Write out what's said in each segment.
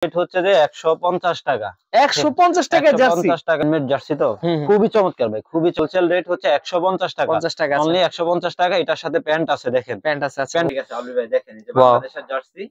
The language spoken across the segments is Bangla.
রেট হচ্ছে যে 150 টাকা। 150 টাকা জার্সি। 150 টাকা মেড জার্সি তো খুবই চমৎকার ভাই, খুবই হোলসেল রেট হচ্ছে 150 টাকা। 50 টাকা অনলি 150 টাকা। এটার সাথে প্যান্ট আছে, দেখেন প্যান্ট আছে। আচ্ছা ঠিক আছে আলু ভাই, দেখেন এই যে বাংলাদেশের জার্সি,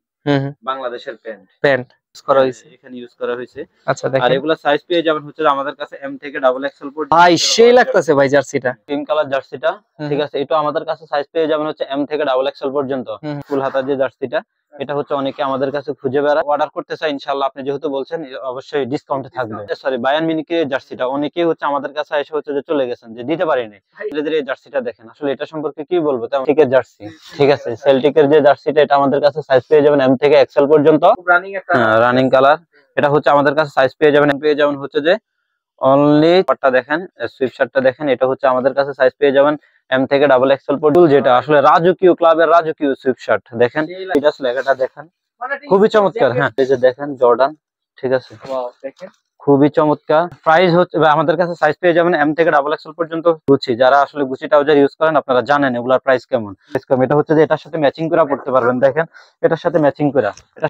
বাংলাদেশের প্যান্ট ইউজ করা হয়েছে, এখানে ইউজ করা হয়েছে। আচ্ছা আর দেখেন এগুলা সাইজ পেয়ে যাবেন হচ্ছে আমাদের কাছে এম থেকে ডাবল এক্সেল পর্যন্ত। ভাই সেই লাগতেছে ভাই জার্সিটা, ক্রিম কালার জার্সিটা ঠিক আছে, এটা আমাদের কাছে সাইজ পেয়ে যাবেন হচ্ছে এম থেকে ডাবল এক্সেল পর্যন্ত। ফুল হাতা যে জার্সিটা, এটা হচ্ছে অনেকে আমাদের কাছে খুঁজে বেড়ায়, অর্ডার করতে চাই, ইনশাআল্লাহ আপনি যেহেতু বলছেন অবশ্যই ডিসকাউন্টে থাকবে। সরি, বায়ান মিনিকের জার্সিটা অনেকেই হচ্ছে আমাদের কাছে এসে হচ্ছে যে চলে গেছেন, যে দিতে পারিনি। ধীরে এই জার্সিটা দেখেন, আসলে এটা সম্পর্কে কি বলবো, সেল্টিকের জার্সি ঠিক আছে, সেল্টিকের যে জার্সিটা, এটা আমাদের কাছে সাইজ পেয়ে যাবেন এম থেকে এক্সেল পর্যন্ত, রানিং কালার। এটা হচ্ছে আমাদের কাছে সাইজ পেয়ে যাবেন হচ্ছে যে অনলি শার্টটা দেখেন, সুইপ শার্টটা দেখেন, এটা হচ্ছে আমাদের কাছে সাইজ পেয়ে যাবেন এম থেকে ডাবল এক্সেল পর্যন্ত, যেটা আসলে রাজকীয় ক্লাবের রাজকীয় সুইপ শার্ট দেখেন, এটা লেখাটা দেখেন খুবই চমৎকার। হ্যাঁ এই যে দেখেন জর্ডান ঠিক আছে, দেখেন খুবই চমৎকার। প্রাইস হচ্ছে আমাদের কাছে সাইজ পেয়ে যাবেন এম থেকে ডাবল এক্সেল পর্যন্ত। গুচি, যারা আসলে গুচি ট্রাউজার ইউজ করেন আপনারা জানেন এগুলার প্রাইস কেমন। এটা হচ্ছে যে এটার সাথে ম্যাচিং করে পড়তে পারবেন, দেখেন এটার সাথে ম্যাচিং করে।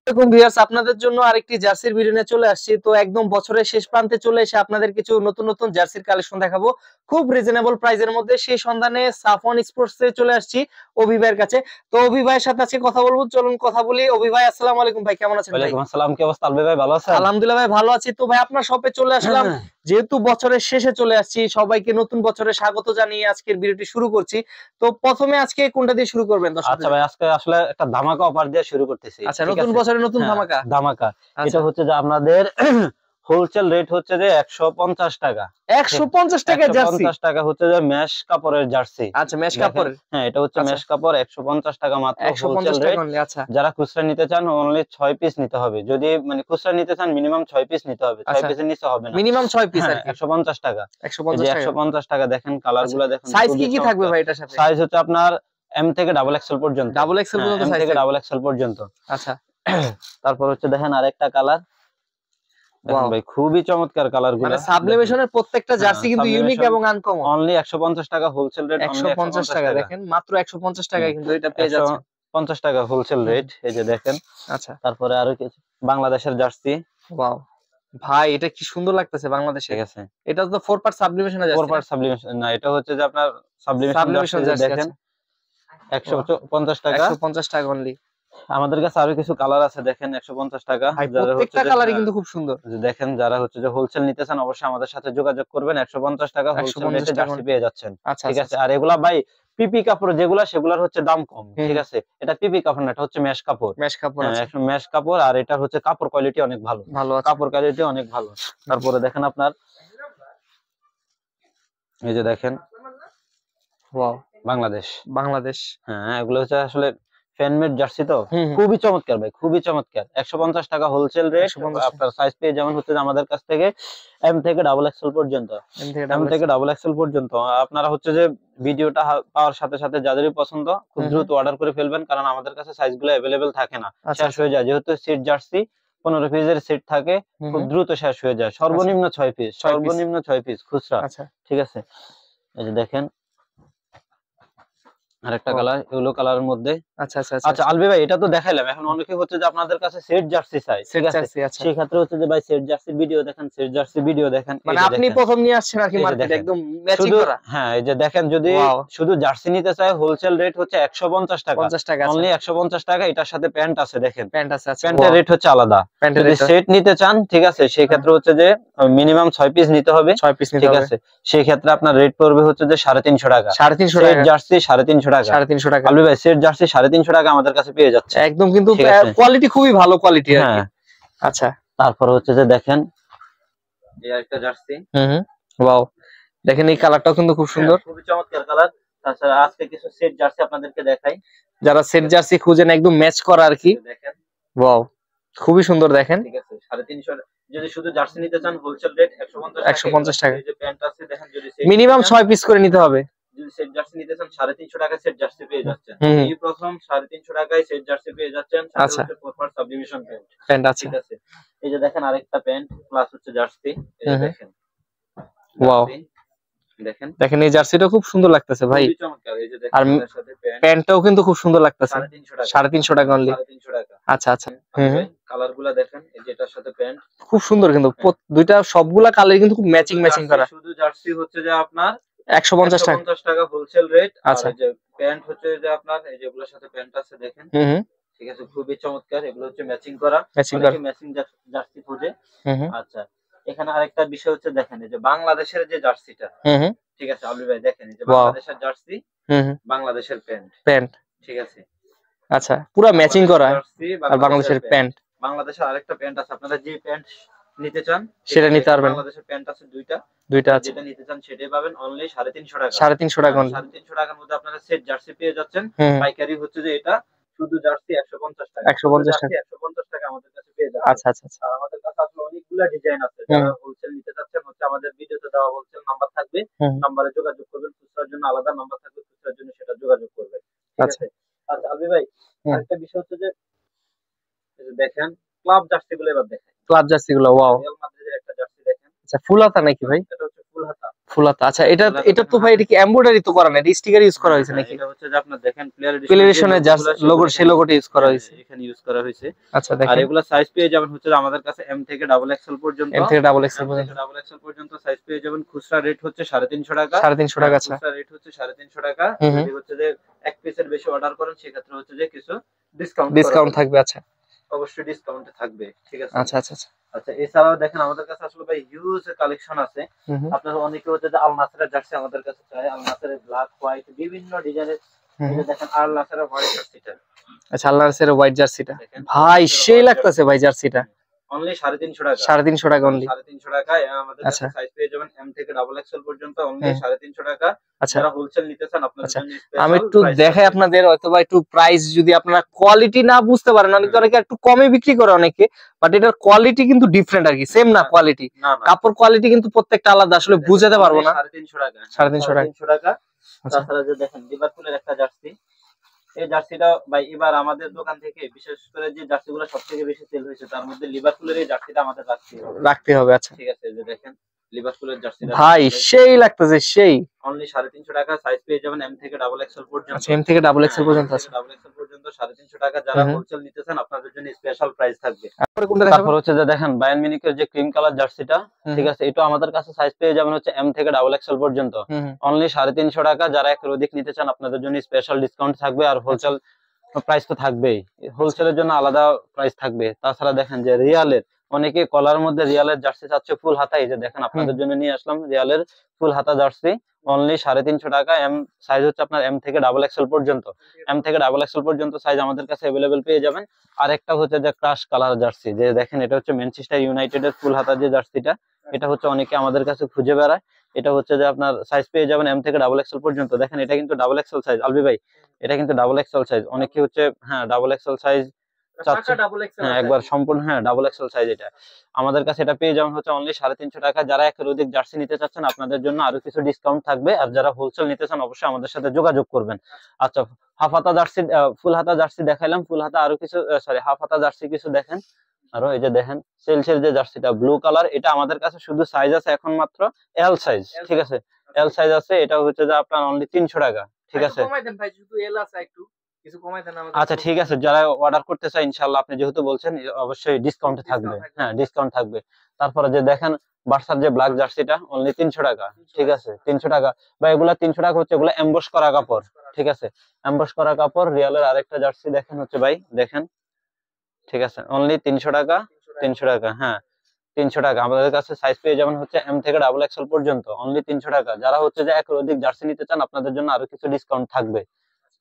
এরকম ভিউয়ার্স আপনাদের জন্য আরেকটি জার্সির ভিডিও নিয়ে চলে আসছি। তো একদম বছরের শেষ প্রান্তে চলে এসে আপনাদের কিছু নতুন নতুন জার্সির কালেকশন দেখাবো খুব রিজনেবল প্রাইসের মধ্যে। সেই সন্ধানে সাফওয়ান স্পোর্টসে চলে আসছি অভি ভাইয়ের কাছে। তো অভি ভাইয়ের সাথে আজকে কথা বলবো, চলুন কথা বলি। অভি ভাই আসসালামু আলাইকুম ভাই, কেমন আছেন? ওয়ালাইকুম আসসালাম, কি অবস্থা আলবে ভাই, ভালো আছেন? আলহামদুলিল্লাহ ভাই ভালো আছি। তো ভাই আপনার শপে চলে আসলাম, যেহেতু বছরের শেষে চলে আসছি, সবাইকে নতুন বছরে স্বাগত জানিয়ে আজকের ভিডিওটি শুরু করছি। তো প্রথমে আজকে কোনটা দিয়ে শুরু করবেন? আচ্ছা ভাই, আজকে আসলে একটা ধামাকা অফার দিয়ে শুরু করতেছি। আচ্ছা, নতুন বছরের নতুন ধামাকা। ধামাকা এটা হচ্ছে যে আপনাদের হোলসেল রেট হচ্ছে যে 150 টাকা। 150 টাকা জার্সি, 150 টাকা হচ্ছে যে মেশ কাপড়ের জার্সি। আচ্ছা মেশ কাপড়ের, হ্যাঁ এটা হচ্ছে মেশ কাপড়, 150 টাকা মাত্র হোলসেল 150 রেট। টাকা অনলি। আচ্ছা যারা খুচরা নিতে চান অনলি 6 পিস নিতে হবে, যদি মানে খুচরা নিতে চান মিনিমাম 6 পিস নিতে হবে, 6 পিসের নিচে হবে না, মিনিমাম 6 পিস আর কি। 150 টাকা, 150 টাকা, 150 টাকা। দেখেন কালারগুলো দেখেন, সাইজ কি কি থাকবে ভাই এটার সাথে? সাইজ হচ্ছে আপনার এম থেকে ডাবল এক্সেল পর্যন্ত, ডাবল এক্সেল পর্যন্ত এম সাইজ থেকে থাকবে, ডাবল এক্সেল পর্যন্ত। আচ্ছা তারপর হচ্ছে দেখেন আরেকটা কালার দেখেন ভাই, খুবই চমৎকার কালারগুলো। মানে সাবলিমেশনের প্রত্যেকটা জার্সি কিন্তু ইউনিক এবং আনকমন। অনলি 150 টাকা হোলসেল রেট, 150 টাকা দেখেন, মাত্র 150 টাকায় কিন্তু এটা পেয়ে যাচ্ছেন। 150 টাকা হোলসেল রেট, এই যে দেখেন। আচ্ছা তারপরে আরো কিছু বাংলাদেশের জার্সি। ওয়াও ভাই, এটা কি সুন্দর লাগতেছে বাংলাদেশে। ঠিক আছে, এটা তো 4 পার্ট সাবলিমেশন আছে। 4 পার্ট সাবলিমেশন না, এটা হচ্ছে যে আপনার সাবলিমেশন জার্সি দেখেন, 150 টাকা, 150 টাকা অনলি। আমাদের কাছে আরো কিছু কালার আছে দেখেন, 150 টাকা। প্রত্যেকটা কালারই কিন্তু খুব সুন্দর। দেখেন যারা হচ্ছে যে হোলসেল নিতে চান অবশ্যই আমাদের সাথে যোগাযোগ করবেন, 150 টাকা হোলসেল রেটে জার্সি পেয়ে যাচ্ছেন। ঠিক আছে, আর এগুলা ভাই পিপি কাপড় যেগুলা, সেগুলোর হচ্ছে দাম কম। ঠিক আছে, এটা পিপি কাপড় না, এটা হচ্ছে মেশ কাপড়। মেশ কাপড় আছে, মেশ কাপড়, আর এটা হচ্ছে কাপড় কোয়ালিটি অনেক ভালো, কাপড় কোয়ালিটি অনেক ভালো। তারপরে দেখেন আপনার এই যে দেখেন ওয়াও বাংলাদেশ, বাংলাদেশ। হ্যাঁ এগুলো হচ্ছে আসলে ফ্যানমেড জার্সি তো খুবই চমৎকার ভাই, খুবই চমৎকার। 150 টাকা হোলসেল রেট, আপনার সাইজ পেয়ে যেমন হচ্ছে আমাদের কাছ থেকে এম থেকে ডাবল এক্সেল পর্যন্ত, এম থেকে ডাবল এক্সেল পর্যন্ত। আপনারা হচ্ছে যে ভিডিওটা পাওয়ার সাথে সাথে যাদেরই পছন্দ খুব দ্রুত অর্ডার করে ফেলবেন, কারণ আমাদের কাছে সাইজগুলো अवेलेबल থাকে না, শেষ হয়ে যায়। যেহেতু সেট জার্সি 15 পিসের সেট থাকে, খুব দ্রুত শেষ হয়ে যায়। সর্বনিম্ন 6 পিস, সর্বনিম্ন 6 পিস খুচরা। ঠিক আছে, এই যে দেখেন আরেকটা কালার ইয়েলো কালারের মধ্যে। আচ্ছা আলবি ভাই, এটা তো দেখাইলাম, এখন অনেকে হচ্ছে যে আপনাদের কাছে সেট জার্সি চাই। ঠিক আছে, সেই ক্ষেত্রে হচ্ছে যে ভাই সেট জার্সির ভিডিও দেখেন, সেট জার্সি ভিডিও দেখেন, মানে আপনি প্রথম নিয়ে আসছেন আর কি মার্কেটে একদম ম্যাচিং করা। হ্যাঁ এই যে দেখেন, যদি শুধু জার্সি নিতে চায় হোলসেল রেট হচ্ছে 150 টাকা, অনলি 150 টাকা। এটার সাথে প্যান্ট আছে, দেখেন প্যান্ট আছে, প্যান্টের রেট হচ্ছে আলাদা। যদি সেট নিতে চান ঠিক আছে, সেই ক্ষেত্রে হচ্ছে যে মিনিমাম 6 পিস নিতে হবে, 6 পিস ঠিক আছে। সেই ক্ষেত্রে আপনার রেট পড়বে হচ্ছে যে 350 টাকা, 350 টাকা জার্সি, 350 টাকা, 350 টাকা। আলবি ভাই সেট জার্সি 350 টাকা আমাদের কাছে পেয়ে যাচ্ছে একদম, কিন্তু কোয়ালিটি খুবই ভালো কোয়ালিটি আর কি। আচ্ছা তারপর হচ্ছে যে দেখেন এই আরেকটা জার্সি, ওয়াও দেখেন এই কালারটাও কিন্তু খুব সুন্দর, খুবই চমৎকার কালার। তাছাড়া আজকে কিছু সেট জার্সি আপনাদেরকে দেখাই, যারা সেট জার্সি খুঁজেন একদম ম্যাচ করা আর কি। দেখেন ওয়াও খুবই সুন্দর দেখেন। ঠিক আছে, 350। যদি শুধু জার্সি নিতে চান হোলসেল রেট 150 টাকা। এই যে প্যান্ট আছে দেখেন, যদি মিনিমাম 6 পিস করে নিতে হবে। যদি সেট জার্সি নিতে চান 350 টাকায় সেট জার্সি পেয়ে যাচ্ছেন। এই প্রথম 350 টাকায় সেট জার্সি পেয়ে যাচ্ছেন, সাথে হচ্ছে প্রপার সাবলিমেশন প্যান্ট আছে। ঠিক আছে, এই যে দেখেন আরেকটা প্যান্ট প্লাস হচ্ছে জার্সি, এই যে দেখেন। ওয়াও দেখেন দেখেন এই জার্সিটা খুব সুন্দর লাগতেছে ভাই, খুবই চমৎকার। এই যে দেখেন আর এটার সাথে প্যান্ট প্যান্টটাও কিন্তু খুব সুন্দর লাগতেছে। 350 350 টাকা, টাকা অনলি। 350 টাকা। আচ্ছা আচ্ছা, হুম হুম। কালার গুলা দেখেন, এই যে এটার সাথে প্যান্ট খুব সুন্দর কিন্তু দুইটা সবগুলা কালার কিন্তু খুব ম্যাচিং ম্যাচিং করা। শুধু জার্সি হচ্ছে যে আপনার 150 টাকা। 150 টাকা হোলসেল রেট। আর আচ্ছা, এই যে প্যান্ট হচ্ছে যে আপনার এই যেগুলোর সাথে প্যান্ট আছে দেখেন, হুম হুম, ঠিক আছে, খুবই চমৎকার। এগুলো হচ্ছে ম্যাচিং করা, ম্যাচিং করা, অনেকে ম্যাচিং জার্সি খোঁজে। হুম হুম, আচ্ছা, এখানে আরেকটা বিষয় হচ্ছে দেখেন এই যে বাংলাদেশের যে জার্সিটা, হুম হুম, ঠিক আছে আলবি ভাই, দেখেন এই যে ওয়াও, বাংলাদেশের জার্সি, হুম হুম, বাংলাদেশের প্যান্ট, প্যান্ট, ঠিক আছে, আচ্ছা পুরো ম্যাচিং বাংলাদেশের করা। জার্সি, আর বাংলাদেশের বাংলাদেশের প্যান্ট। প্যান্ট, বাংলাদেশের আরেকটা প্যান্ট আছে, আপনারা যে প্যান্ট নিতে চান, ঠিক সেটা আছে, নিতে এখানে পারবেন। বাংলাদেশের প্যান্ট আছে দুইটা, দুইটা আপনারা আছে, যেটা নিতে চান সেটাই পাবেন অনলি 350 টাকা। 350 টাকা অনলি। 350 টাকার মধ্যে আপনারা সেট জার্সি পেয়ে যাচ্ছেন। হুম হুম, পাইকারি হচ্ছে যে এটা শুধু জার্সি 150 টাকা, শুধু 150 জার্সি টাকা। 150 টাকা আমাদের কাছে পেয়ে যাচ্ছেন। আচ্ছা আচ্ছা আচ্ছা, আর আমাদের কাছে আসলে অনেকগুলা ডিজাইন আছে। হুম যারা হোলসেল নিতে চাচ্ছেন হচ্ছে আমাদের ভিডিওতে দেওয়া হোলসেল নাম্বার থাকবে, হুম, নাম্বারে যোগাযোগ করবেন। খুচরার জন্য আলাদা নাম্বার থাকবে, খুচরার জন্য সেটা যোগাযোগ করবেন, ঠিক আচ্ছা, আছে। আচ্ছা আলবি ভাই, হুম, আরেকটা বিষয় হচ্ছে যে এই যে দেখেন ক্লাব জার্সি গুলো এবার দেখেন। ক্লাব জার্সি গুলো, ওয়াও। রিয়াল মাদ্রিদের একটা জার্সি দেখেন, আচ্ছা ফুল হাতা নাকি ভাই? এটা হচ্ছে ফুল হাতা। ফুল হাতা, আচ্ছা এটা ফুল হাতা এটা তো দেখেন ভাই, এটা কি এমব্রয়ডারি তো করা না, এটা স্টিকার ইউজ করা হয়েছে হ্যাঁ, নাকি? এটা হচ্ছে যে আপনার দেখেন প্লেয়ার প্লেয়ারেশনের জার্সি লোগো, সেই লোগোটা ইউজ করা হয়েছে। এখানে ইউজ করা হয়েছে। আচ্ছা আর দেখেন, এগুলা সাইজ পেয়ে যাবেন হচ্ছে যে আমাদের কাছে এম থেকে ডাবল এক্সেল পর্যন্ত। এম থেকে ডাবল এক্সেল এম পর্যন্ত থেকে ডাবল এক্সেল পর্যন্ত সাইজ পেয়ে যাবেন। খুচরা রেট হচ্ছে 350 টাকা। 350 টাকা। আচ্ছা, খুচরা রেট হচ্ছে 350 টাকা। হুম হুম, যদি হচ্ছে যে এক পিসের বেশি অর্ডার করেন সেক্ষেত্রে হচ্ছে যে কিছু ডিসকাউন্ট করা ডিসকাউন্ট যাবে, থাকবে। আচ্ছা অবশ্যই ডিসকাউন্ট থাকবে, ঠিক আছে। আচ্ছা আচ্ছা আচ্ছা, আচ্ছা, এছাড়াও দেখেন আমাদের কাছে আসলে ভাই হিউজ কালেকশন আছে। হুম হুম, আপনারা অনেকে হচ্ছে যে আল নাসেরের জার্সি আমাদের কাছে চায়, আল নাসেরের ব্ল্যাক হোয়াইট বিভিন্ন ডিজাইনের। হুম এই যে হুম। দেখেন আল নাসেরের হোয়াইট জার্সিটা আচ্ছা আল নাসেরের হোয়াইট জার্সিটা দেখেন, আল ভাই নাসেরের সেই হোয়াইট লাগতেছে ভাই জার্সিটা। অনলি 350 টাকা। 350 টাকা অনলি। 350 টাকায় আমাদের কাছে আচ্ছা, সাইজ পেয়ে যাবেন এম থেকে ডাবল এক্সেল পর্যন্ত অনলি হ্যাঁ, 350 টাকা। আচ্ছা যারা হোলসেল নিতে চান আপনাদের আচ্ছা, জন্য আমি স্পেশাল একটু প্রাইস দেখাই থাকবে। আপনাদের, হয়তোবা একটু প্রাইস যদি আপনারা কোয়ালিটি না বুঝতে পারেন, অনেকে অনেকে একটু কমে বিক্রি করে অনেকে, বাট এটার কোয়ালিটি কিন্তু ডিফারেন্ট আর কি, সেম না কোয়ালিটি। না না, কাপড় কোয়ালিটি কিন্তু প্রত্যেকটা আলাদা, আসলে বুঝাতে পারবো না। 350 টাকা, 350 টাকা। 350 টাকা। আচ্ছা, তাছাড়া যে দেখেন লিভারপুলের একটা জার্সি, এই জার্সিটা ভাই এবার আমাদের দোকান থেকে বিশেষ করে যে জার্সিগুলো সবথেকে বেশি সেল হয়েছে তার মধ্যে লিভারপুলের এই জার্সিটা আমাদের রাখতেই হবে, রাখতে হবে। আচ্ছা ঠিক আছে। এই যে দেখেন লিভারপুলের জার্সিটা ভাই সেই লাগতেছে সেই। অনলি 350 টাকা। সাইজ পেয়ে যাবেন এম থেকে ডাবল এক্সেল পর্যন্ত। আচ্ছা এম থেকে ডাবল এক্সেল হ্যাঁ, এম পর্যন্ত থেকে আছে। ডাবল এক্সেল পর্যন্ত 350 টাকা। যারা হুম হুম। হোলসেল নিতে চান আপনাদের জন্য স্পেশাল প্রাইস থাকবে। তারপরে কোনটা দেখাবো? তারপর হচ্ছে যে দেখেন বায়ার্ন মিউনিখের যে ক্রিম কালার জার্সিটা, হুম ঠিক আছে, এটা আমাদের কাছে সাইজ পেয়ে যাবেন হচ্ছে এম থেকে ডাবল এক্সেল পর্যন্ত হুম হুম, অনলি 350 টাকা। যারা একের অধিক নিতে চান আপনাদের জন্য স্পেশাল ডিসকাউন্ট থাকবে। আর হোলসেল প্রাইস তো থাকবেই, হোলসেলের জন্য আলাদা প্রাইস থাকবে। তাছাড়া দেখেন যে রিয়ালের অনেকে কলার মধ্যে রিয়ালের জার্সি চাচ্ছে ফুল হাতা, এই যে দেখেন আপনাদের জন্য নিয়ে আসলাম রিয়ালের ফুল হাতা জার্সি অনলি 350 টাকা। এম সাইজ হচ্ছে আপনার এম থেকে ডাবল এক্সেল পর্যন্ত। এম থেকে ডাবল এক্সেল পর্যন্ত সাইজ আমাদের কাছে অ্যাভেলেবেল পেয়ে যাবেন। আরেকটা হচ্ছে যে ক্রাশ কালার জার্সি, যে দেখেন এটা হচ্ছে ম্যানচেস্টার ইউনাইটেডের ফুল হাতা যে জার্সিটা, এটা হচ্ছে অনেকে আমাদের কাছে খুঁজে বেড়ায়। এটা হচ্ছে যে আপনার সাইজ পেয়ে যাবেন এম থেকে ডাবল এক্সেল পর্যন্ত। দেখেন এটা কিন্তু ডাবল এক্সেল সাইজ আলবি ভাই, এটা কিন্তু ডাবল এক্সেল সাইজ। অনেকে হচ্ছে হ্যাঁ ডাবল এক্সেল সাইজ চাচ্ছে, হ্যাঁ একবার সম্পূর্ণ হ্যাঁ ডাবল এক্সেল সাইজ। এটা আমাদের কাছে এটা পেয়ে যাবেন হচ্ছে অনলি 350 টাকা। যারা একের অধিক জার্সি নিতে চাচ্ছেন আপনাদের জন্য আরো কিছু ডিসকাউন্ট থাকবে। আর যারা হোলসেল নিতে চান অবশ্যই আমাদের সাথে যোগাযোগ করবেন। আচ্ছা, হাফ হাতা জার্সি, ফুল হাতা জার্সি দেখাইলাম, ফুল হাতা আরো কিছু সরি হাফ হাতা জার্সি কিছু দেখেন আরো। এই যে দেখেন সেলসের যে জার্সিটা ব্লু কালার, এটা আমাদের কাছে শুধু সাইজ আছে এখন মাত্র এল সাইজ, ঠিক আছে, এল সাইজ আছে। এটা হচ্ছে যে আপনার অনলি 300 টাকা, ঠিক আছে। কমাই দেন ভাই, শুধু এল আছে, একটু কিছু কমাই দেন আমাদের। আচ্ছা ঠিক আছে, যারা অর্ডার করতে চায় ইনশাআল্লাহ আপনি যেহেতু বলছেন অবশ্যই ডিসকাউন্ট থাকবে, হ্যাঁ ডিসকাউন্ট থাকবে। তারপরে যে দেখেন বার্সার যে ব্ল্যাক জার্সিটা অনলি 300 টাকা, ঠিক আছে 300 টাকা। বা এগুলা 300 টাকা হচ্ছে, এগুলা এমবস করা কাপড়, ঠিক আছে, এমবস করা কাপড়। রিয়ালের আরেকটা জার্সি দেখেন হচ্ছে ভাই দেখেন, ঠিক আছে, অনলি 300 টাকা, 300 টাকা, হ্যাঁ 300 টাকা। আমাদের কাছে সাইজ পেয়ে যাবেন হচ্ছে এম থেকে ডাবল এক্সেল পর্যন্ত অনলি 300 টাকা। যারা হচ্ছে যে একের অধিক জার্সি নিতে চান আপনাদের জন্য আরো কিছু ডিসকাউন্ট থাকবে,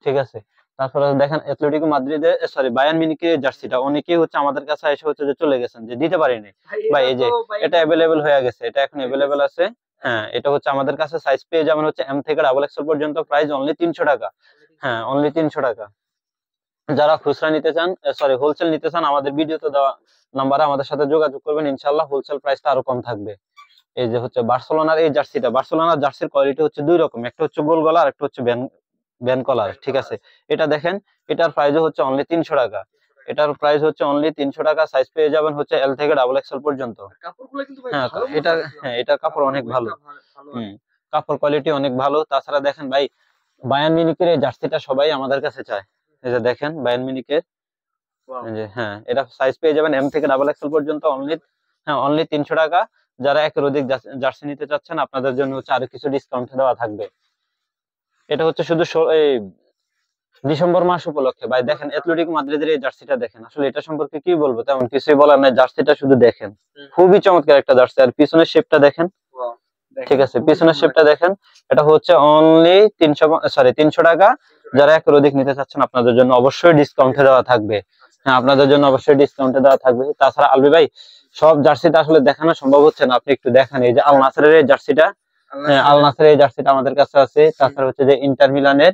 ঠিক আছে। তারপরে দেখেন অ্যাটলেটিকো মাদ্রিদে সরি বায়ার্ন মিউনিখের জার্সিটা অনেকেই হচ্ছে আমাদের কাছে এসে হচ্ছে যে চলে গেছেন, যে দিতে পারিনি ভাই। এই যে এটা অ্যাভেলেবেল হয়ে গেছে, এটা এখন অ্যাভেলেবেল আছে। হ্যাঁ এটা হচ্ছে আমাদের কাছে সাইজ পেয়ে যাবেন হচ্ছে এম থেকে ডাবল এক্সেল পর্যন্ত, প্রাইস অনলি 300 টাকা, হ্যাঁ অনলি 300 টাকা। যারা খুচরা নিতে চান সরি হোলসেল নিতে চান আমাদের ভিডিওতে দেওয়া নাম্বারে আমাদের সাথে যোগাযোগ করবেন, ইনশাআল্লাহ হোলসেল প্রাইসটা আরো কম থাকবে। এই যে হচ্ছে বার্সেলোনার এই জার্সিটা, বার্সেলোনার জার্সির কোয়ালিটি হচ্ছে দুই রকম, একটা হচ্ছে গোল গলা আর একটা হচ্ছে ব্যান কলার, ঠিক আছে। এটা দেখেন এটার প্রাইস হচ্ছে অনলি 300 টাকা, এটার প্রাইস হচ্ছে অনলি 300 টাকা। সাইজ পেয়ে যাবেন হচ্ছে এল থেকে ডাবল এক্সেল পর্যন্ত। কাপড়গুলো কিন্তু ভাই হ্যাঁ ভালো এটা মনে হচ্ছে। হ্যাঁ এটার কাপড় অনেক ভালো। ভালো হুম, কাপড় কোয়ালিটি অনেক ভালো। তাছাড়া দেখেন ভাই, বায়ার্ন মিউনিখের এই জার্সিটা সবাই আমাদের কাছে চায়। এই যে দেখেন বায়ার্ন মিউনিখের, এই যে হ্যাঁ, এটা সাইজ পেয়ে যাবেন এম থেকে ডাবল এক্সেল পর্যন্ত অনলি, হ্যাঁ অনলি 300 টাকা। যারা একের অধিক জার্সি নিতে চাচ্ছেন আপনাদের জন্য হচ্ছে আরো কিছু ডিসকাউন্ট দেওয়া থাকবে। এটা হচ্ছে শুধু এই ডিসেম্বর মাস উপলক্ষে ভাই। দেখেন অ্যাথলেটিকো মাদ্রিদের এই জার্সিটা দেখেন, আসলে এটা সম্পর্কে কি বলবো, তেমন কিছুই বলার নাই। জার্সিটা শুধু দেখেন, খুবই চমৎকার একটা জার্সি। আর পিছনের শেপটা দেখেন, ঠিক আছে পিছনের শেপটা দেখেন। এটা হচ্ছে অনলি 300 টাকা। যারা একের অধিক নিতে চাচ্ছেন আপনাদের জন্য অবশ্যই ডিসকাউন্টে দেওয়া থাকবে। হ্যাঁ আপনাদের জন্য অবশ্যই ডিসকাউন্টে দেওয়া থাকবে। তাছাড়া আলবি ভাই, সব জার্সিটা আসলে দেখানো সম্ভব হচ্ছে না, আপনি একটু দেখান। এই যে আল নাসরের এই জার্সিটা, আল নাসরের এই জার্সিটা আমাদের কাছে আছে। তাছাড়া হচ্ছে যে ইন্টার মিলানের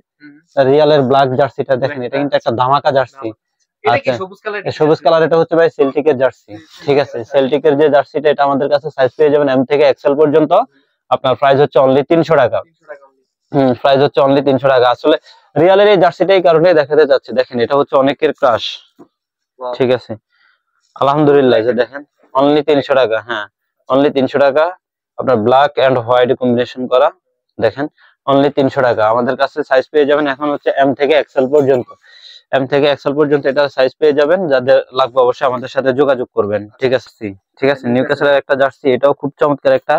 রিয়ালের ব্ল্যাক জার্সিটা দেখেন, এটা কিন্তু একটা ধামাকা জার্সি। আচ্ছা, সবুজ কালার, এটা হচ্ছে ভাই সেল্টিকের জার্সি। ঠিক আছে, সেল্টিকের যে জার্সিটা, এটা আমাদের কাছে সাইজ পেয়ে যাবেন এম থেকে এক্সেল পর্যন্ত। আপনার প্রাইস হচ্ছে অনলি 300 টাকা। প্রাইস হচ্ছে অনলি 300 টাকা। আসলে রিয়ালের এই জার্সিটা এই কারণে দেখাতে যাচ্ছে, দেখেন এটা হচ্ছে অনেকের ক্রাশ। ঠিক আছে, আলহামদুলিল্লাহ, যে দেখেন অনলি 300 টাকা। হ্যাঁ অনলি 300 টাকা, আপনার ব্ল্যাক এন্ড হোয়াইট কম্বিনেশন করা, দেখেন অনলি 300 টাকা। আমাদের কাছে সাইজ পেয়ে যাবেন এখন হচ্ছে এম থেকে এক্সেল পর্যন্ত। এম থেকে এক্সেল পর্যন্ত এটা সাইজ পেয়ে যাবেন। যাদের লাগবে অবশ্যই আমাদের সাথে যোগাযোগ করবেন। ঠিক আছে, ঠিক আছে। নিউক্যাসলের একটা জার্সি, এটাও খুব চমৎকার একটা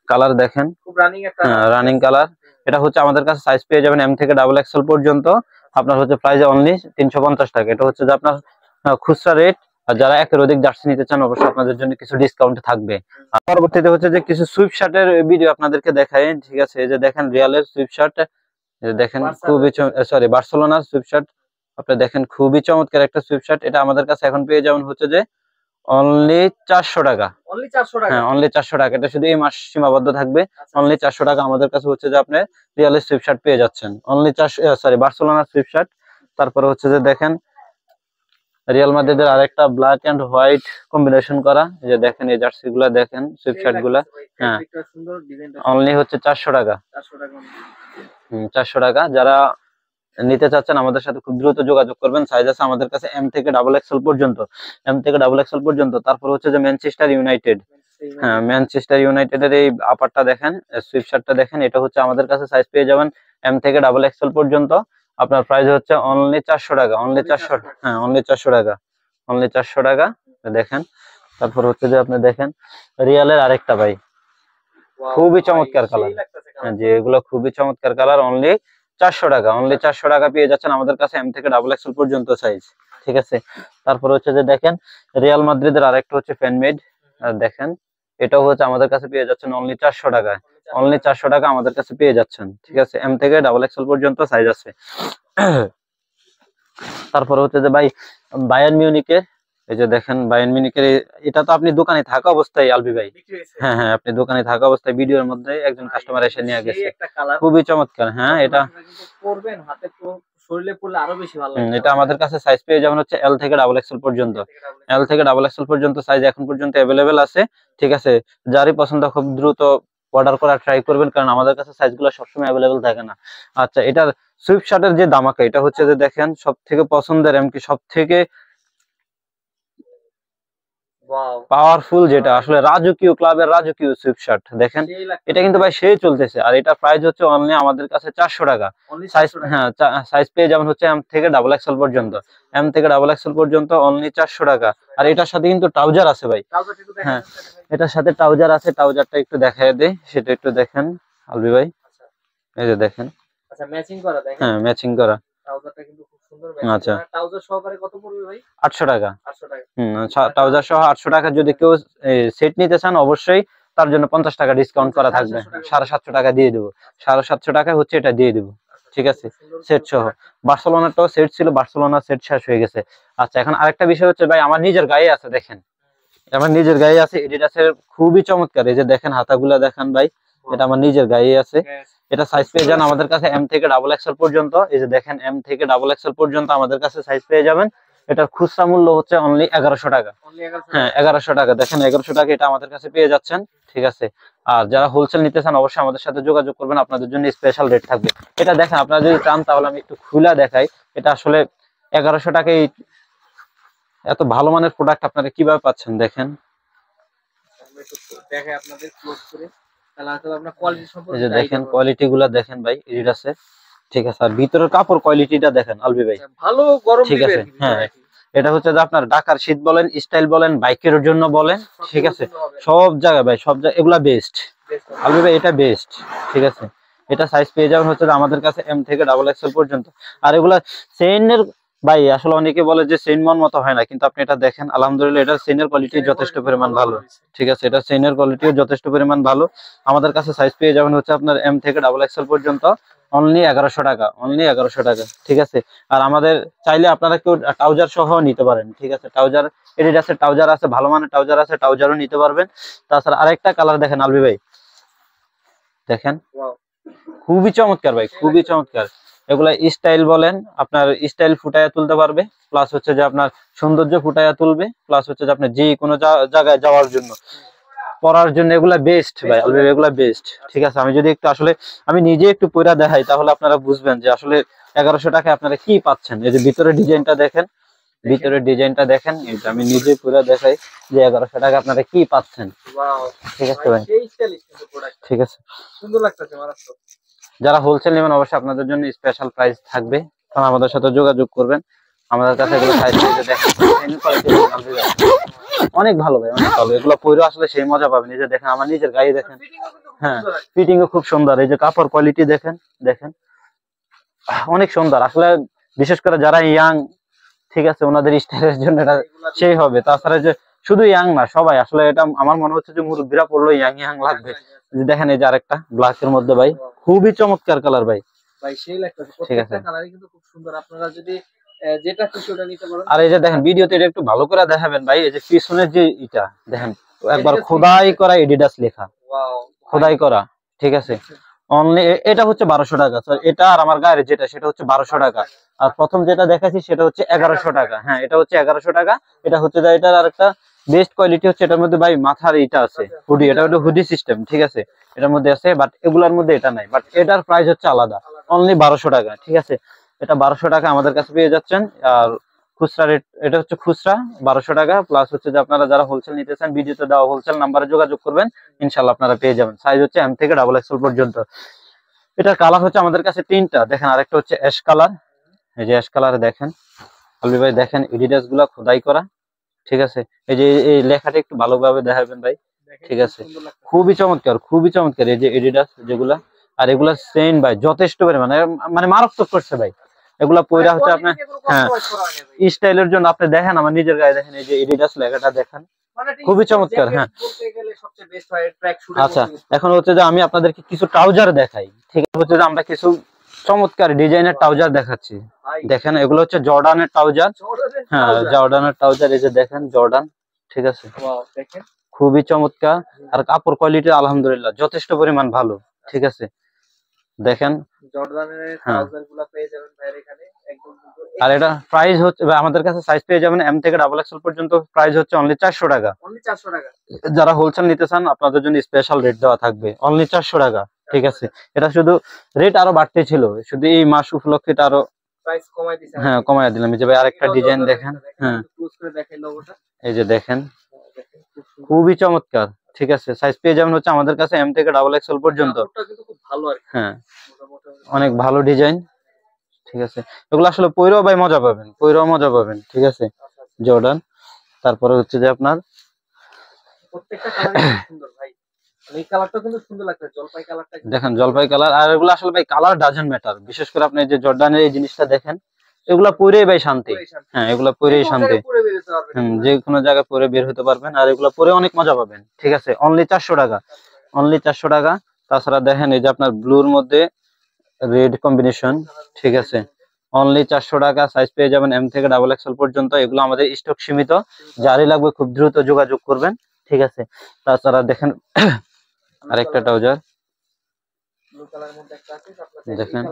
কালার, দেখেন খুব রানিং একটা রানিং কালার। এটা হচ্ছে আমাদের কাছে সাইজ পেয়ে যাবেন এম থেকে ডাবল এক্সেল পর্যন্ত। আপনার হচ্ছে প্রাইস অনলি 350 টাকা। এটা হচ্ছে যে আপনার খুচরা রেট। আর যারা একের অধিক জার্সি নিতে চান অবশ্যই আপনাদের জন্য কিছু ডিসকাউন্ট থাকবে। আর পরবর্তীতে হচ্ছে যে কিছু সুইপ শার্টের ভিডিও আপনাদেরকে দেখাই। ঠিক আছে, এই যে দেখেন রিয়ালের সুইপ শার্ট, দেখেন খুবই বার্সেলোনার সুইপ শার্ট। আপনি দেখেন খুবই চমৎকার একটা সুইপ শার্ট। এটা আমাদের কাছে এখন পেয়ে যাবেন হচ্ছে যে অনলি 400 টাকা। হ্যাঁ অনলি 400 টাকা। এটা শুধু এই মাস সীমাবদ্ধ থাকবে। অনলি 400 টাকা আমাদের কাছে হচ্ছে যে আপনি রিয়ালের সুইপ শার্ট পেয়ে যাচ্ছেন অনলি 400, বার্সেলোনার সুইপ শার্ট। তারপরে হচ্ছে যে দেখেন রিয়াল মাদ্রিদের আরেকটা ব্ল্যাক এন্ড হোয়াইট কম্বিনেশন করা, এই যে দেখেন এই জার্সি গুলা দেখেন, সুইপ শার্ট গুলা। হ্যাঁ অনলি হচ্ছে 400 টাকা। 400 টাকা। যারা নিতে চাচ্ছেন আমাদের সাথে খুব দ্রুত যোগাযোগ করবেন। সাইজ আছে আমাদের কাছে এম থেকে ডাবল এক্সেল পর্যন্ত। এম থেকে ডাবল এক্সেল পর্যন্ত। তারপর হচ্ছে যে ম্যানচেস্টার ইউনাইটেড, হ্যাঁ ম্যানচেস্টার ইউনাইটেডের এই আপারটা দেখেন, সুইপ শার্টটা দেখেন, এটা হচ্ছে আমাদের কাছে সাইজ পেয়ে যাবেন এম থেকে ডাবল এক্সেল পর্যন্ত। আপনার প্রাইস হচ্ছে অনলি 400 টাকা। অনলি 400, হ্যাঁ অনলি 400 টাকা। অনলি 400 টাকা, দেখেন। তারপর হচ্ছে যে আপনি দেখেন রিয়ালের আরেকটা ভাই, খুবই চমৎকার কালার। হ্যাঁ যে এগুলো খুবই চমৎকার কালার। অনলি 400 টাকা। অনলি 400 টাকা পেয়ে যাচ্ছেন আমাদের কাছে এম থেকে ডাবল এক্সেল পর্যন্ত সাইজ। ঠিক আছে, তারপর হচ্ছে যে দেখেন রিয়াল মাদ্রিদের আরেকটা হচ্ছে ফ্যানমেড, দেখেন এটাও হচ্ছে আমাদের কাছে পেয়ে যাচ্ছেন অনলি 400 টাকায়। অনলি 400 টাকা আমাদের কাছে পেয়ে যাচ্ছেন। ঠিক আছে, এম থেকে ডাবল এক্সেল পর্যন্ত সাইজ আছে। তারপর হচ্ছে যে ভাই বায়ার্ন মিউনিকের, এই যে দেখেন বায়ার্ন মিউনিকের, এটা তো আপনি দোকানে থাকা অবস্থায় আলবি ভাই, হ্যাঁ হ্যাঁ আপনি দোকানে থাকা অবস্থায় ভিডিওর মধ্যে একজন কাস্টমার এসে নিয়ে গেছে, খুবই চমৎকার। হ্যাঁ এটা পরবেন হাতে, শরীরে পরলে আরো বেশি ভালো লাগবে। এটা আমাদের কাছে সাইজ পেয়ে যাবেন হচ্ছে এল থেকে ডাবল এক্সেল পর্যন্ত। এল থেকে ডাবল এক্সেল পর্যন্ত সাইজ এখন পর্যন্ত অ্যাভেলেবেল আছে। ঠিক আছে, যারই পছন্দ খুব দ্রুত অর্ডার করার ট্রাই করবেন, কারণ আমাদের কাছে সাইজগুলো সবসময় অ্যাভেলেবেল থাকে না। আচ্ছা, এটার সুইপ শার্টের যে দামাকা, এটা হচ্ছে যে দেখেন সব থেকে পছন্দের, এমনকি সব থেকে পাওয়ারফুল, যেটা আসলে রাজকীয় ক্লাবের রাজকীয় সুইপ শার্ট দেখেন, এটা কিন্তু ভাই সেই চলতেছে। আর এটা প্রাইস হচ্ছে অনলি আমাদের কাছে 400 টাকা। সাইজ, হ্যাঁ সাইজ পেয়ে যাবেন হচ্ছে এম থেকে ডাবল এক্সেল পর্যন্ত। এম থেকে ডাবল এক্সেল পর্যন্ত অনলি 400 টাকা। আর এটার সাথে কিন্তু ট্রাউজার আছে ভাই। হ্যাঁ এটার সাথে ট্রাউজার আছে, ট্রাউজারটা একটু দেখায় দেই, সেটা একটু দেখেন আলবি ভাই। এই যে দেখেন, আচ্ছা ম্যাচিং করা, দেখেন হ্যাঁ ম্যাচিং করা। ট্রাউজারটা কিন্তু খুব সুন্দর ম্যাচিং। আচ্ছা, ট্রাউজার সহকারে কত পড়বে ভাই? 800 টাকা। 800 টাকা। ট্রাউজার সহ 800 টাকা। যদি কেউ সেট নিতে চান অবশ্যই তার জন্য 50 টাকা ডিসকাউন্ট করা থাকবে। 750 টাকা দিয়ে দেবো। 750 টাকা হচ্ছে এটা দিয়ে দেবো। ঠিক আছে, সেট সহ। বার্সেলোনাটাও সেট ছিল, বার্সেলোনা সেট শেষ হয়ে গেছে। আচ্ছা, এখন আরেকটা বিষয় হচ্ছে ভাই, আমার নিজের গায়ে আছে, দেখেন আমার নিজের গায়ে আছে এডিডাসের, খুবই চমৎকার। এই যে দেখেন হাতাগুলা দেখেন ভাই, এটা আমার নিজের গায়ে আছে। এটা সাইজ পেয়ে যান আমাদের কাছে এম থেকে ডাবল এক্সেল পর্যন্ত। এই যে দেখেন এম থেকে ডাবল এক্সেল পর্যন্ত আমাদের কাছে সাইজ পেয়ে যাবেন। এটার খুচরা মূল্য হচ্ছে অনলি 1100 টাকা। হ্যাঁ 1100 টাকা, দেখেন 1100 টাকা এটা আমাদের কাছে পেয়ে যাচ্ছেন। ঠিক আছে, আর যারা হোলসেল নিতে চান অবশ্যই আমাদের সাথে যোগাযোগ করবেন, আপনাদের জন্য স্পেশাল রেট থাকবে। এটা দেখেন, আপনারা যদি চান তাহলে আমি একটু খুলে দেখাই। এটা আসলে 1100 টাকায় এত ভালো মানের প্রোডাক্ট আপনারা কিভাবে পাচ্ছেন দেখেন। দেখে আপনাদের ক্লোজ করে আপনার কোয়ালিটি এই সম্পর্কে যে দেখেন কোয়ালিটি গুলা দেখেন ভাই এডিডাসের, ঠিক আছে। আর ভিতরের কাপড় কোয়ালিটিটা দেখেন আলবি ভাই, ভালো গরম ঠিক দিবে আছে। আর কি হ্যাঁ, ভিতরে। এটা হচ্ছে যে আপনার ঢাকার শীত বলেন, স্টাইল বলেন, বাইকের জন্য বলেন, ঠিক আছে, সব জায়গায় ভাই, সব জায়গায় এগুলা বেস্ট আলবি ভাই, এটা বেস্ট, ঠিক আছে। এটা সাইজ পেয়ে যাবেন হচ্ছে যে আমাদের কাছে এম থেকে ডাবল এক্সেল পর্যন্ত। আর এগুলা চেইনের ভাই, আসলে অনেকে বলে যে চেইন মন মতো হয় না, কিন্তু আপনি এটা দেখেন আলহামদুলিল্লাহ এটা চেইনের কোয়ালিটি যথেষ্ট পরিমাণ ভালো, ঠিক আছে। এটা চেইনের কোয়ালিটিও যথেষ্ট পরিমাণ ভালো। আমাদের কাছে সাইজ পেয়ে যাবেন হচ্ছে আপনার এম থেকে ডাবল এক্সেল পর্যন্ত অনলি 1100 টাকা, অনলি 1100 টাকা, ঠিক আছে। আর আমাদের চাইলে আপনারা কেউ ট্রাউজার সহ নিতে পারেন, ঠিক আছে। ট্রাউজার এডিডাসের ট্রাউজার আছে, ভালো মানের ট্রাউজার আছে, ট্রাউজারও নিতে পারবেন। তাছাড়া আরেকটা কালার দেখেন আলবি ভাই, দেখেন খুবই চমৎকার ভাই, খুবই চমৎকার। এগুলা স্টাইল বলেন, আপনার স্টাইল ফুটাইয়া তুলতে পারবে, প্লাস হচ্ছে যে আপনার সৌন্দর্য ফুটাইয়া তুলবে, প্লাস হচ্ছে যে আপনার যে কোনো জায়গায় যাওয়ার জন্য, পরার জন্য এগুলা বেস্ট ভাই আলবি, এগুলা বেস্ট, ঠিক আছে। আমি যদি একটু আসলে আমি নিজে একটু পয়রা দেখাই তাহলে আপনারা বুঝবেন যে আসলে 1100 টাকায় আপনারা কি পাচ্ছেন। এই যে ভিতরে ডিজাইনটা দেখেন, ভিতরের ডিজাইনটা দেখেন, এটা আমি নিজে পয়রা দেখাই যে 1100 টাকা আপনারা কি পাচ্ছেন, ঠিক আছে ভাই, ঠিক আছে। সুন্দর লাগতেছে মারাত্মক। যারা হোলসেল নেবেন অবশ্যই আপনাদের জন্য স্পেশাল প্রাইস থাকবে, কারণ আমাদের সাথে যোগাযোগ করবেন। আমাদের কাছে এগুলো সাইজ দেখেন, অনেক ভালো ভাই, অনেক ভালো। এগুলো পরে আসলে সেই মজা পাবেন। এই যে দেখেন আমার নিজের গায়ে দেখেন, হ্যাঁ ফিটিং ও খুব সুন্দর। এই যে কাপড় কোয়ালিটি দেখেন, দেখেন অনেক সুন্দর আসলে। বিশেষ করে যারা ইয়াং, ঠিক আছে, ওনাদের স্টাইলের জন্য এটা সেই হবে। তাছাড়া যে শুধু ইয়াং না, সবাই আসলে, এটা আমার মনে হচ্ছে যে মুরব্বীরা পড়লো ইয়াং ইয়াং লাগবে। দেখেন এই যে আরেকটা ব্ল্যাক এর মধ্যে ভাই, খুবই চমৎকার কালার ভাই, ভাই সেই লাগতেছে, ঠিক আছে। প্রত্যেকটা কালারই কিন্তু খুব সুন্দর। আপনারা যদি যেটা খুশি ওটা নিতে পারেন। আর এই যে দেখেন ভিডিওতে এটা একটু ভালো করে দেখাবেন ভাই, এই যে পিছনের যে এটা দেখেন, একবার খোদাই করা এডিডাস লেখা, ওয়াও খোদাই করা, ঠিক আছে। অনলি এটা হচ্ছে 1200 টাকা। এটা আর আমার গায়ের যেটা সেটা হচ্ছে 1200 টাকা। আর প্রথম যেটা দেখাচ্ছি সেটা হচ্ছে 1100 টাকা। হ্যাঁ, এটা হচ্ছে 1100 টাকা। এটা হচ্ছে যে এটার আরেকটা বেস্ট কোয়ালিটি হচ্ছে এটার মধ্যে ভাই মাথার এটা আছে হুডি, এটা হচ্ছে হুডি সিস্টেম, ঠিক আছে, এটার মধ্যে আছে। বাট এগুলার মধ্যে এটা নাই, বাট এটার প্রাইস হচ্ছে আলাদা, অনলি 1200 টাকা, ঠিক আছে। এটা 1200 টাকা আমাদের কাছে পেয়ে যাচ্ছেন। আর খুচরা রেট, এটা হচ্ছে খুচরা 1200 টাকা, প্লাস হচ্ছে যে আপনারা যারা হোলসেল নিতে চান ভিডিওতে দেওয়া হোলসেল নাম্বারে যোগাযোগ করবেন, ইনশাআল্লাহ আপনারা পেয়ে যাবেন। সাইজ হচ্ছে এম থেকে ডাবল এক্সেল পর্যন্ত। এটার কালার হচ্ছে আমাদের কাছে তিনটা, দেখেন আরেকটা হচ্ছে অ্যাশ কালার, এই যে অ্যাশ কালারে দেখেন আলবি ভাই, দেখেন এডিডাস গুলা খোদাই করা, ঠিক আছে। এই যে এই লেখাটা একটু ভালোভাবে দেখাবেন ভাই, ঠিক আছে, খুবই চমৎকার, খুবই চমৎকার। এই যে এডিডাস যেগুলা, আর এগুলা সেন ভাই যথেষ্ট পরিমাণে, মানে মারাত্মক করছে ভাই। এগুলা পয়রা হচ্ছে আপনার, হ্যাঁ স্টাইলের জন্য। আপনি দেখেন আমার নিজের গায়ে দেখেন, এই যে এডিডাস লেখাটা দেখেন, খুবই চমৎকার। হ্যাঁ, আচ্ছা এখন হচ্ছে যে আমি আপনাদেরকে কিছু ট্রাউজার দেখাই, ঠিক আছে। হচ্ছে যে আমরা কিছু চমৎকার ডিজাইনের ট্রাউজার দেখাচ্ছি, দেখেন এগুলো হচ্ছে জর্ডানের ট্রাউজার। হ্যাঁ, জর্ডানের ট্রাউজার, এই যে দেখেন জর্ডান, ঠিক আছে, খুবই চমৎকার। আর কাপড় কোয়ালিটি আলহামদুলিল্লাহ যথেষ্ট পরিমাণ ভালো, ঠিক আছে, দেখেন জর্ডানের হ্যাঁ। ট্রাউজারগুলো পেয়ে যাবেন ভাইয়ের এখানে একদম সুন্দর। আর এটা প্রাইস হচ্ছে আমাদের কাছে সাইজ পেয়ে যাবেন এম থেকে ডাবল এক্সেল পর্যন্ত, প্রাইস হচ্ছে অনলি 400 টাকা। অনলি 400 টাকা। যারা হোলসেল নিতে চান আপনাদের জন্য স্পেশাল রেট দেওয়া থাকবে, অনলি 400 টাকা, ঠিক আছে। এটা শুধু রেট আরো বাড়তে ছিল, শুধু এই মাস উপলক্ষে এটা আরো প্রাইস কমাই দিছে। হ্যাঁ কমায় দিলাম। এই যে ভাই আরেকটা ডিজাইন দেখেন, হ্যাঁ ক্লোজ করে দেখাই লোগোটা, এই যে দেখেন খুবই চমৎকার, ঠিক আছে। সাইজ পেয়ে যাবেন হচ্ছে আমাদের কাছে এম থেকে ডাবল এক্সেল পর্যন্ত, কাপড়টা কিন্তু খুব ভালো আর কি, হ্যাঁ মোটামুটি অনেক ভালো ডিজাইন, ঠিক আছে। এগুলো আসলে পইরাও ভাই মজা পাবেন, পইরাও মজা পাবেন, ঠিক আছে। জর্ডান, তারপরে হচ্ছে যে আপনার প্রত্যেকটা কালারই সুন্দর ভাই। এই কালারটা কিন্তু সুন্দর লাগছে, জলপাই কালারটা দেখেন জলপাই কালার। আর এগুলো আসলে ভাই কালার ডাজন্ট ম্যাটার, বিশেষ করে আপনি যে জর্ডানের এই জিনিসটা দেখেন, এগুলা পরেই ভাই শান্তি। হ্যাঁ, এগুলা পরেই শান্তি, যে কোনো জায়গায় পরে বের হতে পারবেন। আর এগুলা পরে অনেক মজা পাবেন, ঠিক আছে। অনলি 400 টাকা, অনলি 400 টাকা। তাছাড়া দেখেন এই যে আপনার ব্লুর মধ্যে রেড কম্বিনেশন, ঠিক আছে, অনলি 400 টাকা। সাইজ পেয়ে যাবেন এম থেকে ডাবল এক্সেল পর্যন্ত। এগুলো আমাদের স্টক সীমিত, যারই লাগবে খুব দ্রুত যোগাযোগ করবেন, ঠিক আছে। তাছাড়া দেখেন আরেকটা ট্রাউজার দেখেন,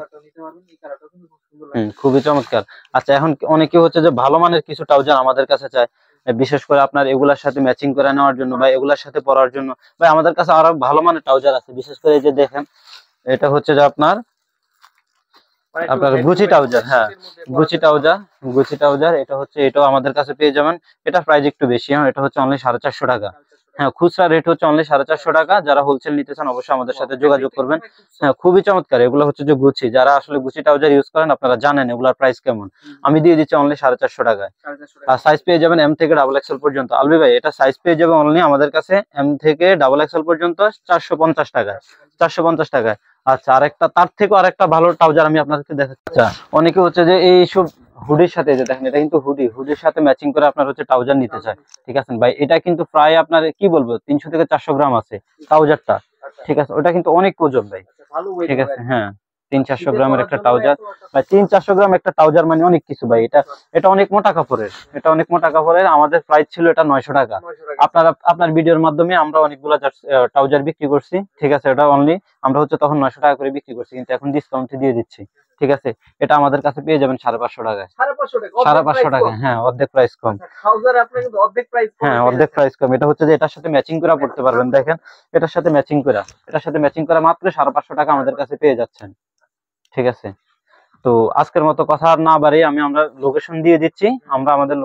খুবই চমৎকার। আচ্ছা এখন অনেকে হচ্ছে যে ভালো মানের কিছু ট্রাউজার আমাদের কাছে চায়, বিশেষ করে আপনার এগুলার সাথে ম্যাচিং করে নেওয়ার জন্য বা এগুলার সাথে পরার জন্য। ভাই আমাদের কাছে আরো ভালো মানের ট্রাউজার আছে, বিশেষ করে এই যে দেখেন এটা হচ্ছে যে আপনার গুচি ট্রাউজার। হ্যাঁ, গুচি ট্রাউজার, গুচি ট্রাউজার এটা হচ্ছে, এটাও আমাদের কাছে পেয়ে যাবেন। এটা প্রাইস একটু বেশি, এটা হচ্ছে অনলি 450 টাকা, হ্যাঁ, খুচরা রেট হচ্ছে অনলি 450 টাকা। যারা হোলসেল নিতে চান অবশ্যই আমাদের সাথে যোগাযোগ করবেন। হ্যাঁ, খুবই চমৎকার। এগুলো হচ্ছে যে গুচি, যারা আসলে গুচি ট্রাউজার ইউজ করেন আপনারা জানেন এগুলার প্রাইস কেমন। আমি দিয়ে দিচ্ছি অনলি 450 টাকায়। আর সাইজ পেয়ে যাবেন এম থেকে ডাবল এক্সেল পর্যন্ত। আলবি ভাই, এটা সাইজ পেয়ে যাবে অনলি আমাদের কাছে এম থেকে ডাবল এক্সেল পর্যন্ত 450 টাকায়। 450 টাকায়। আচ্ছা, আরেকটা তার থেকে আরেকটা ভালো ট্রাউজার আমি আপনাদেরকে দেখাচ্ছি। আচ্ছা, অনেকে হচ্ছে যে এই সব হুডির সাথে, যে দেখেন এটা কিন্তু হুডির সাথে ম্যাচিং করে আপনার হচ্ছে ট্রাউজার নিতে চায়, ঠিক আছে ভাই? এটা কিন্তু প্রায় আপনার কি বলবো 300 থেকে 400 গ্রাম আছে ট্রাউজারটা, ঠিক আছে? ওটা কিন্তু অনেক ওজন ভাই, ঠিক আছে? হ্যাঁ, 300-400 গ্রামের একটা ট্রাউজার ভাই, 300-400 গ্রাম একটা ট্রাউজার মানে অনেক কিছু ভাই। এটা অনেক মোটা কাপড়ের, এটা অনেক মোটা কাপড়ের। আমাদের প্রাইস ছিল এটা 900 টাকা। আপনার ভিডিওর মাধ্যমে আমরা অনেকগুলো ট্রাউজার বিক্রি করছি, ঠিক আছে? এটা অনলি আমরা হচ্ছে তখন 900 টাকা করে বিক্রি করছি, কিন্তু এখন ডিসকাউন্ট দিয়ে দিচ্ছি, ঠিক আছে? এটা আমাদের কাছে পেয়ে যাবেন 550 টাকায়। 550 টাকা, হ্যাঁ, অর্ধেক প্রাইস কম। হ্যাঁ, অর্ধেক প্রাইস কম। এটা হচ্ছে যে এটার সাথে ম্যাচিং করে পড়তে পারবেন, দেখেন এটার সাথে ম্যাচিং করা মাত্র 550 টাকা আমাদের কাছে পেয়ে যাচ্ছেন, ঠিক আছে? তো আজকের মতো কথা আর না বাড়িয়ে আমরা লোকেশন দিয়ে দিচ্ছি। আমাদের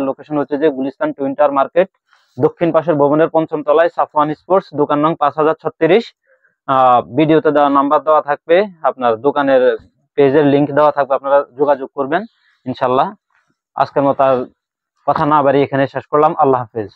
লোকেশন হচ্ছে যে গুলিস্তান টুইন টাওয়ার মার্কেট, দক্ষিণ পাশের ভবনের 5ম তলায়, সাফওয়ান স্পোর্টস, দোকান নং 5036। ভিডিওতে দেওয়া নাম্বার দেওয়া থাকবে, আপনার দোকানের পেজের লিংক দেওয়া থাকবে, আপনারা যোগাযোগ করবেন ইনশাল্লাহ। আজকের মতো আর কথা না বাড়িয়ে এখানে শেষ করলাম। আল্লাহ হাফেজ।